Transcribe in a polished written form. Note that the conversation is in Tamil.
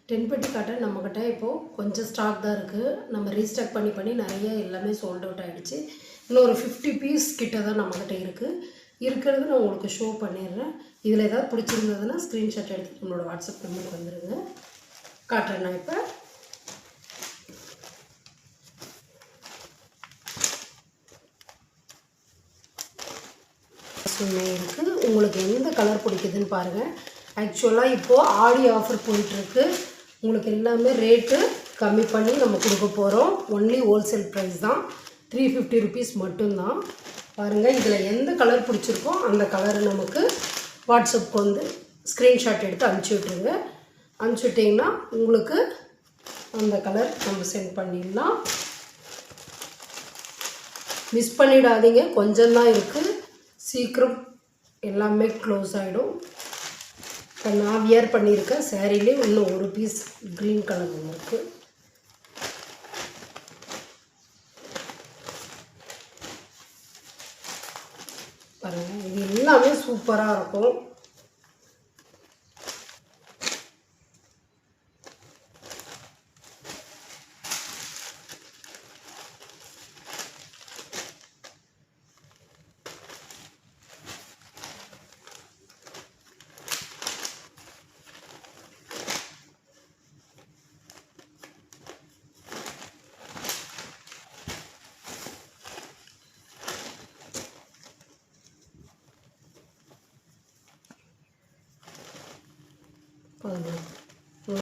10 காட்டன் நம்மக்கிட்ட இப்போது கொஞ்சம் ஸ்டாக் தான் இருக்குது. நம்ம ரீஸ்டாக் பண்ணி நிறைய எல்லாமே சோல்ட் அவுட் ஆகிடுச்சு. இன்னும் ஒரு 50 பீஸ் கிட்ட தான் நம்மக்கிட்ட இருக்கிறது நான் உங்களுக்கு ஷோ பண்ணிடுறேன். இதில் ஏதாவது பிடிச்சிருந்ததுன்னா ஸ்க்ரீன்ஷாட் எடுத்து நம்மளோட வாட்ஸ்அப் நம்பருக்கு வந்துடுங்க. காட்டுறேன் நான் இப்போ. இருக்குது, உங்களுக்கு எந்த கலர் பிடிக்குதுன்னு பாருங்கள். ஆக்சுவலாக இப்போது ஆடி ஆஃபர் போயிட்டுருக்கு. உங்களுக்கு எல்லாமே ரேட்டு கம்மி பண்ணி நம்ம கொடுக்க போகிறோம். ஒன்லி ஹோல்சேல் ப்ரைஸ் தான், 350 ருபீஸ் மட்டும்தான். பாருங்கள், இதில் எந்த கலர் பிடிச்சிருக்கோ அந்த கலரை நமக்கு வாட்ஸ்அப்புக்கு வந்து ஸ்க்ரீன்ஷாட் எடுத்து அனுப்பிச்சி விட்ருங்க. அனுப்பிச்சி விட்டிங்கன்னா உங்களுக்கு அந்த கலர் நம்ம சென்ட் பண்ணிடலாம். மிஸ் பண்ணிடாதீங்க, கொஞ்சம்தான் இருக்குது, சீக்கிரம் எல்லாமே க்ளோஸ் ஆகிடும். இப்போ நான் வியர் பண்ணியிருக்கேன் சேரீலே இன்னும் ஒரு பீஸ் க்ரீன் கலர் ஒன்று இருக்குது. பாருங்கள், இது எல்லாமே சூப்பராக இருக்கும்.